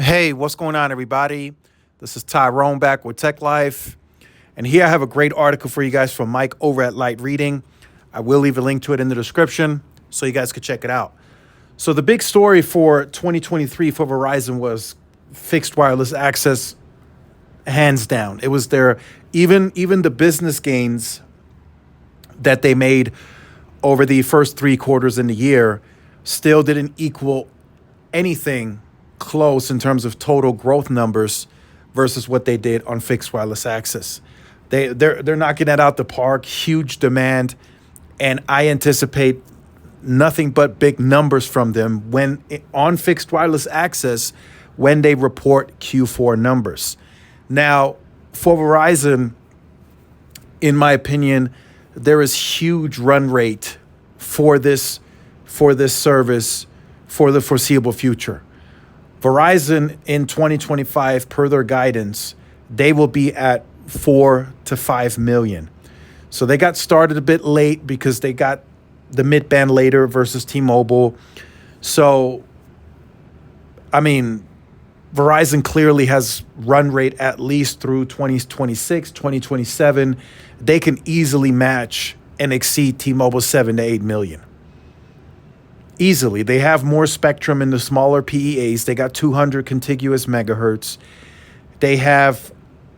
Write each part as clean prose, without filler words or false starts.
Hey, what's going on, everybody? This is Tyrone back with Tech Life. And here I have a great article for you guys from Mike over at Light Reading. I will leave a link to it in the description so you guys could check it out. So, the big story for 2023 for Verizon was fixed wireless access, hands down. It was their, even the business gains that they made over the first 3 quarters in the year still didn't equal anything close in terms of total growth numbers versus what they did on fixed wireless access. They're knocking that out the park, huge demand, and I anticipate nothing but big numbers from them when on fixed wireless access when they report Q4 numbers. Now, for Verizon, in my opinion, there is huge run rate for this service for the foreseeable future. Verizon in 2025, per their guidance, they will be at 4 to 5 million. So they got started a bit late because they got the mid band later versus T-Mobile. So, I mean, Verizon clearly has run rate at least through 2026, 2027. They can easily match and exceed T-Mobile's 7 to 8 million. Easily. They have more spectrum in the smaller PEAs. They got 200 contiguous megahertz. They have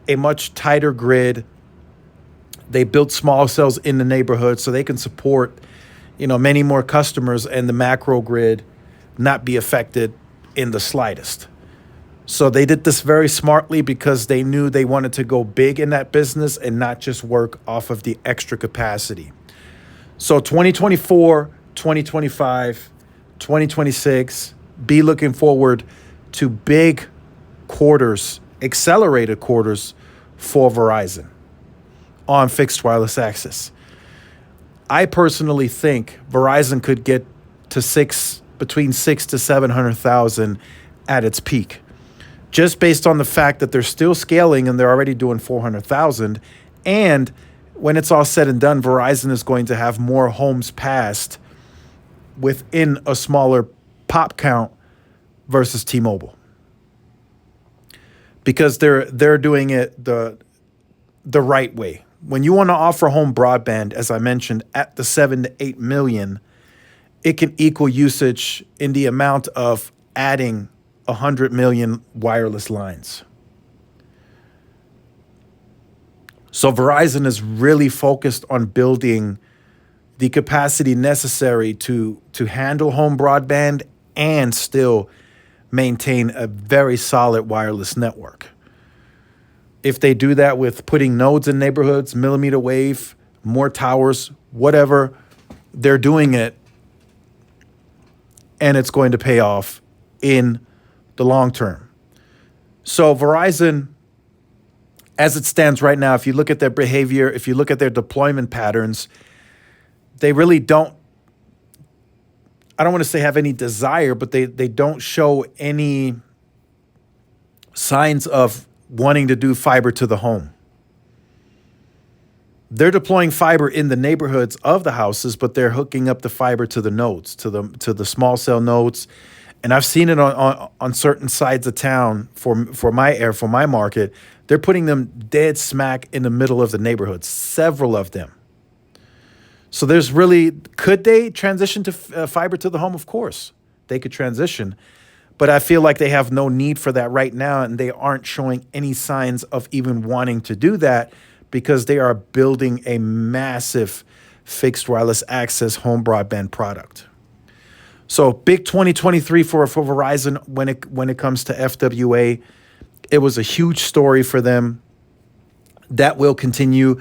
a much tighter grid. They built small cells in the neighborhood so they can support, many more customers and the macro grid not be affected in the slightest. So they did this very smartly because they knew they wanted to go big in that business and not just work off of the extra capacity. So 2024, 2025, 2026, be looking forward to big quarters, accelerated quarters for Verizon on fixed wireless access. I personally think Verizon could get to between 6 to 700,000 at its peak, just based on the fact that they're still scaling and they're already doing 400,000. And when it's all said and done, Verizon is going to have more homes passed within a smaller pop count versus T-Mobile, because they're doing it the right way. When you want to offer home broadband, as I mentioned, at the 7 to 8 million, it can equal usage in the amount of adding 100 million wireless lines. So Verizon is really focused on building the capacity necessary to handle home broadband and still maintain a very solid wireless network. If they do that with putting nodes in neighborhoods, millimeter wave, more towers, whatever, they're doing it, and it's going to pay off in the long term. So Verizon, as it stands right now, if you look at their behavior, if you look at their deployment patterns, they really don't, I don't want to say have any desire, but they don't show any signs of wanting to do fiber to the home. They're deploying fiber in the neighborhoods of the houses, but they're hooking up the fiber to the nodes, to the small cell nodes. And I've seen it on certain sides of town for my market. They're putting them dead smack in the middle of the neighborhood, several of them. So could they transition to fiber to the home? Of course, they could transition. But I feel like they have no need for that right now, and they aren't showing any signs of even wanting to do that because they are building a massive fixed wireless access home broadband product. So big 2023 for Verizon when it comes to FWA. It was a huge story for them. That will continue,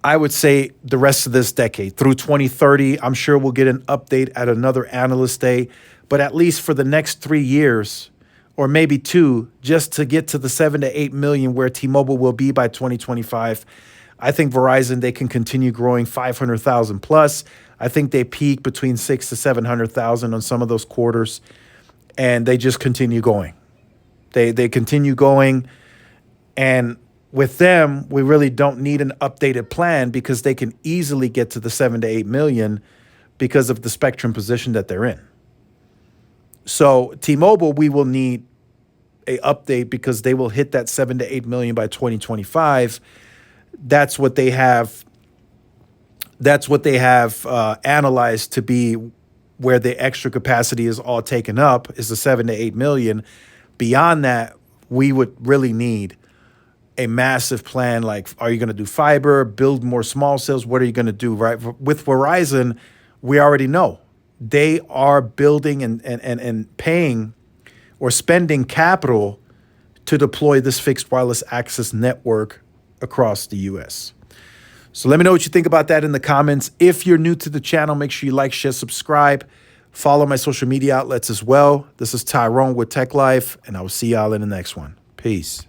I would say, the rest of this decade through 2030. I'm sure we'll get an update at another analyst day, but at least for the next 3 years, or maybe 2, just to get to the 7 to 8 million where T-Mobile will be by 2025. I think Verizon, they can continue growing 500,000 plus. I think they peak between 6 to 700,000 on some of those quarters, and they just continue going. They continue going, and with them, we really don't need an updated plan because they can easily get to the 7 to 8 million because of the spectrum position that they're in. So T-Mobile, we will need a update because they will hit that 7 to 8 million by 2025. That's what they have. That's what they have analyzed to be where the extra capacity is all taken up, is the 7 to 8 million. Beyond that, we would really need a massive plan. Like, are you going to do fiber, build more small cells? What are you going to do? Right. With Verizon, we already know they are building and paying or spending capital to deploy this fixed wireless access network across the US. So let me know what you think about that in the comments. If you're new to the channel, make sure you like, share, subscribe. Follow my social media outlets as well. This is Tyrone with Tech Life, and I will see y'all in the next one. Peace.